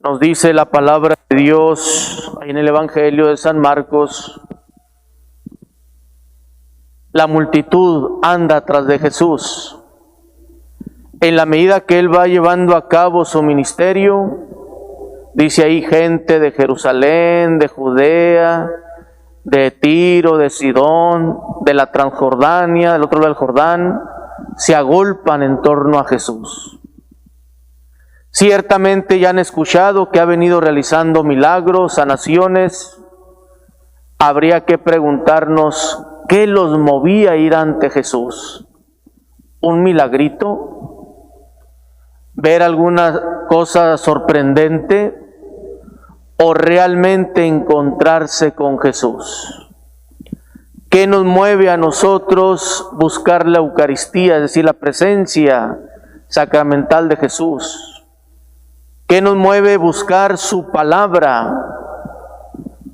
Nos dice la palabra de Dios en el Evangelio de San Marcos: la multitud anda tras de Jesús. En la medida que Él va llevando a cabo su ministerio, dice ahí gente de Jerusalén, de Judea, de Tiro, de Sidón, de la Transjordania, del otro lado del Jordán, se agolpan en torno a Jesús. Ciertamente ya han escuchado que ha venido realizando milagros, sanaciones. Habría que preguntarnos qué los movía a ir ante Jesús. ¿Un milagrito? ¿Ver alguna cosa sorprendente? ¿O realmente encontrarse con Jesús? ¿Qué nos mueve a nosotros buscar la Eucaristía, es decir, la presencia sacramental de Jesús? ¿Qué nos mueve buscar su palabra?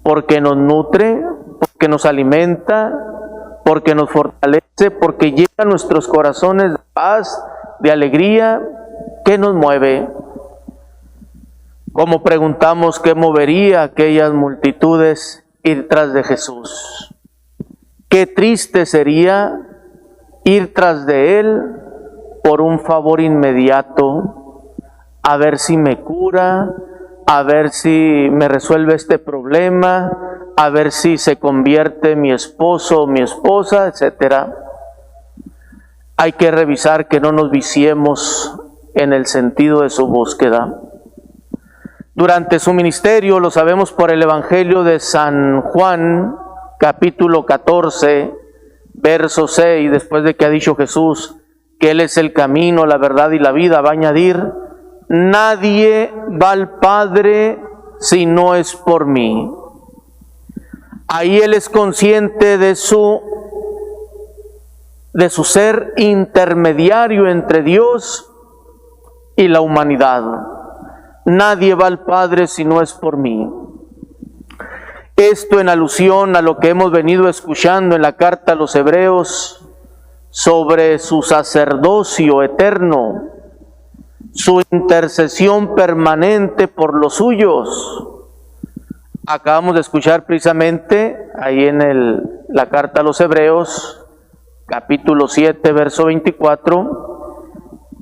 Porque nos nutre, porque nos alimenta, porque nos fortalece, porque llena nuestros corazones de paz, de alegría. ¿Qué nos mueve? Como preguntamos qué movería a aquellas multitudes ir tras de Jesús. Qué triste sería ir tras de Él por un favor inmediato, a ver si me cura, a ver si me resuelve este problema, a ver si se convierte mi esposo o mi esposa, etc. Hay que revisar que no nos viciemos en el sentido de su búsqueda. Durante su ministerio, lo sabemos por el Evangelio de San Juan, capítulo 14, verso 6, después de que ha dicho Jesús que Él es el camino, la verdad y la vida, va a añadir: nadie va al Padre si no es por mí. Ahí Él es consciente de su ser intermediario entre Dios y la humanidad. Nadie va al Padre si no es por mí. Esto en alusión a lo que hemos venido escuchando en la carta a los Hebreos sobre su sacerdocio eterno, su intercesión permanente por los suyos. Acabamos de escuchar precisamente ahí en la carta a los Hebreos, capítulo 7, verso 24,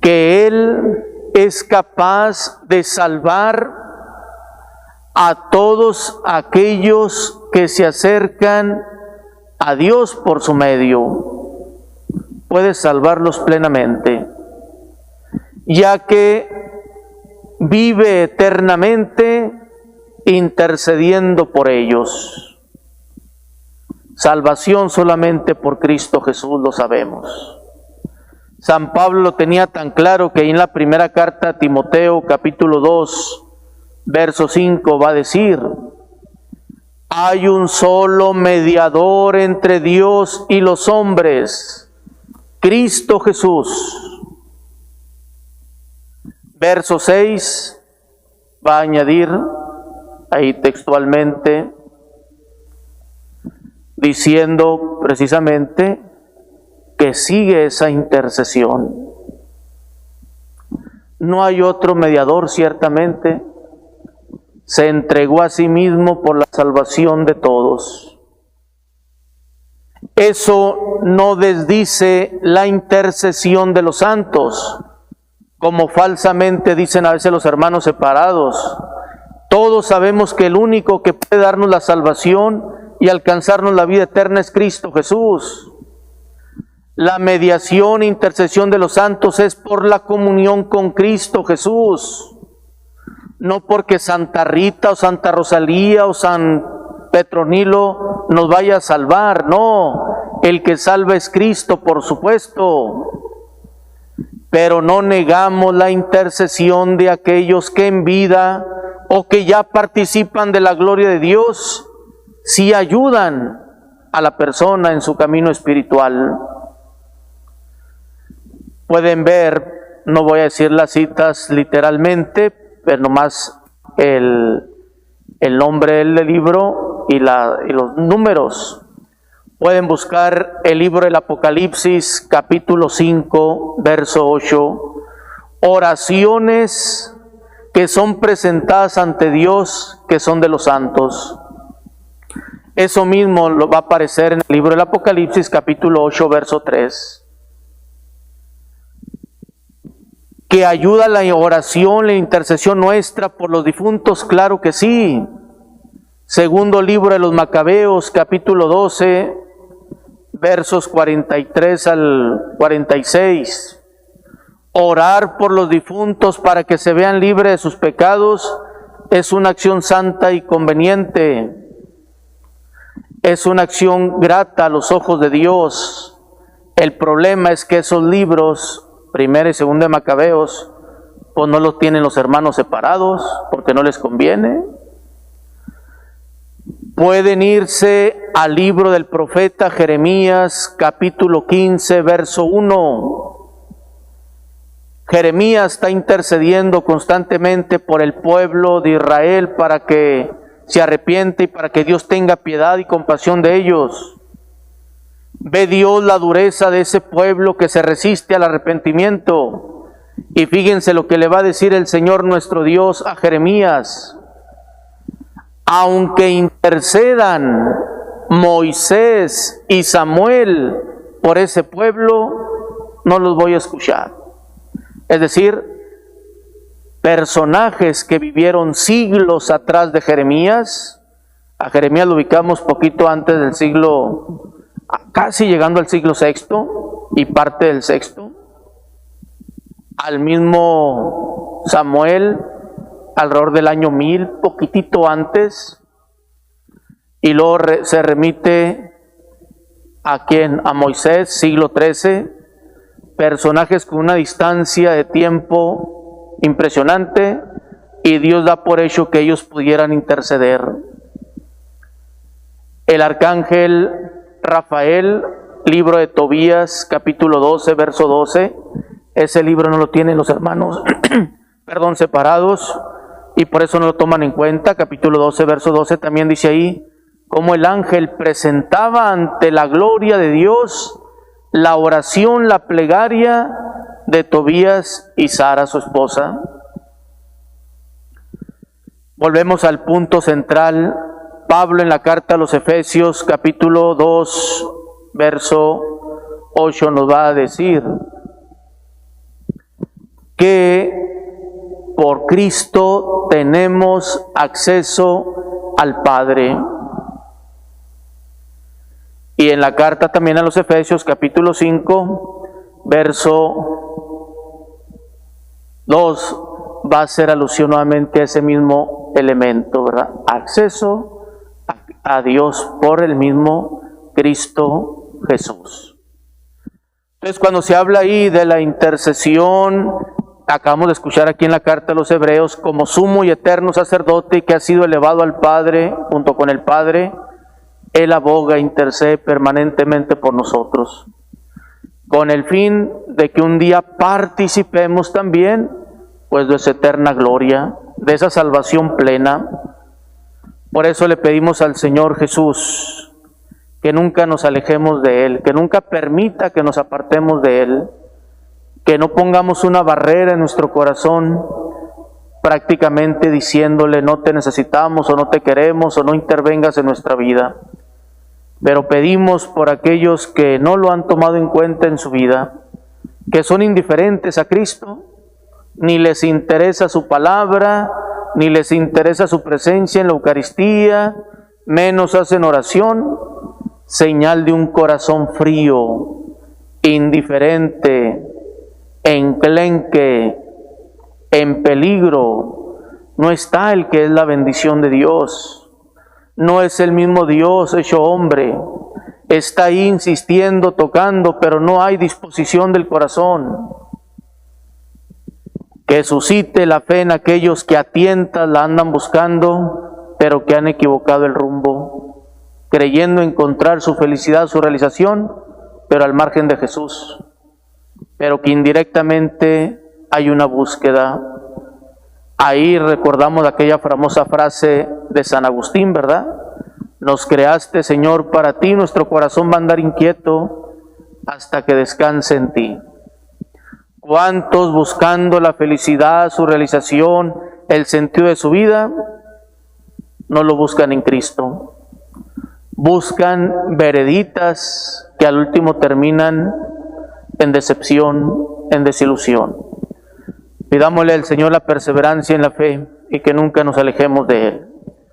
que Él es capaz de salvar a todos aquellos que se acercan a Dios por su medio. Puede salvarlos plenamente, ya que vive eternamente intercediendo por ellos. Salvación solamente por Cristo Jesús, lo sabemos. San Pablo lo tenía tan claro que en la primera carta a Timoteo, capítulo 2, verso 5, va a decir: hay un solo mediador entre Dios y los hombres, Cristo Jesús. Verso 6 va a añadir ahí textualmente, diciendo precisamente que sigue esa intercesión. No hay otro mediador, ciertamente. Se entregó a sí mismo por la salvación de todos. Eso no desdice la intercesión de los santos, como falsamente dicen a veces los hermanos separados. Todos sabemos que el único que puede darnos la salvación y alcanzarnos la vida eterna es Cristo Jesús. La mediación e intercesión de los santos es por la comunión con Cristo Jesús, no porque Santa Rita o Santa Rosalía o San Petronilo nos vaya a salvar. No, el que salva es Cristo, por supuesto. Pero no negamos la intercesión de aquellos que en vida o que ya participan de la gloria de Dios, sí ayudan a la persona en su camino espiritual. Pueden ver, no voy a decir las citas literalmente, pero nomás el nombre del libro y los números. Pueden buscar el libro del Apocalipsis, capítulo 5, verso 8, oraciones que son presentadas ante Dios, que son de los santos. Eso mismo lo va a aparecer en el libro del Apocalipsis, capítulo 8, verso 3. Que ayuda la oración, la intercesión nuestra por los difuntos, claro que sí. Segundo libro de los Macabeos, capítulo 12, versos 43 al 46. Orar por los difuntos para que se vean libres de sus pecados es una acción santa y conveniente. Es una acción grata a los ojos de Dios. El problema es que esos libros, primera y segunda de Macabeos, pues no los tienen los hermanos separados porque no les conviene. Pueden irse al libro del profeta Jeremías, capítulo 15, verso 1. Jeremías está intercediendo constantemente por el pueblo de Israel para que se arrepiente y para que Dios tenga piedad y compasión de ellos. Ve Dios la dureza de ese pueblo que se resiste al arrepentimiento. Y fíjense lo que le va a decir el Señor nuestro Dios a Jeremías. Aunque intercedan Moisés y Samuel por ese pueblo, no los voy a escuchar. Es decir, personajes que vivieron siglos atrás de Jeremías. A Jeremías lo ubicamos poquito antes del siglo, casi llegando al siglo VI y parte del VI. Al mismo Samuel, alrededor del año 1000, poquitito antes. Y luego se remite a quién, a Moisés, siglo XIII. Personajes con una distancia de tiempo impresionante, y Dios da por hecho que ellos pudieran interceder. El arcángel Rafael, libro de Tobías, capítulo 12, verso 12, ese libro no lo tienen los hermanos separados, y por eso no lo toman en cuenta. Capítulo 12, verso 12 también dice ahí cómo el ángel presentaba ante la gloria de Dios la oración, la plegaria de Tobías y Sara, su esposa. Volvemos al punto central. Pablo en la carta a los Efesios, capítulo 2, verso 8, nos va a decir que por Cristo tenemos acceso al Padre. Y en la carta también a los Efesios, capítulo 5, verso 2, va a hacer alusión nuevamente a ese mismo elemento, ¿verdad? Acceso a Dios por el mismo Cristo Jesús. Entonces, cuando se habla ahí de la intercesión, acabamos de escuchar aquí en la carta a los Hebreos, como sumo y eterno sacerdote que ha sido elevado al Padre, junto con el Padre, Él aboga, intercede permanentemente por nosotros, con el fin de que un día participemos también, pues, de esa eterna gloria, de esa salvación plena. Por eso le pedimos al Señor Jesús que nunca nos alejemos de Él, que nunca permita que nos apartemos de Él, que no pongamos una barrera en nuestro corazón, prácticamente diciéndole no te necesitamos o no te queremos o no intervengas en nuestra vida. Pero pedimos por aquellos que no lo han tomado en cuenta en su vida, que son indiferentes a Cristo, ni les interesa su palabra, ni les interesa su presencia en la Eucaristía, menos hacen oración, señal de un corazón frío, indiferente, enclenque, en peligro. No está el que es la bendición de Dios. No es el mismo Dios hecho hombre. Está ahí insistiendo, tocando, pero no hay disposición del corazón. Que suscite la fe en aquellos que a tientas la andan buscando, pero que han equivocado el rumbo, creyendo encontrar su felicidad, su realización, pero al margen de Jesús. Pero que indirectamente hay una búsqueda. Ahí recordamos aquella famosa frase de San Agustín, ¿verdad? Nos creaste, Señor, para ti, nuestro corazón va a andar inquieto hasta que descanse en ti. ¿Cuántos buscando la felicidad, su realización, el sentido de su vida, no lo buscan en Cristo. Buscan vereditas que al último terminan en decepción, en desilusión. Pidámosle al Señor la perseverancia en la fe y que nunca nos alejemos de Él.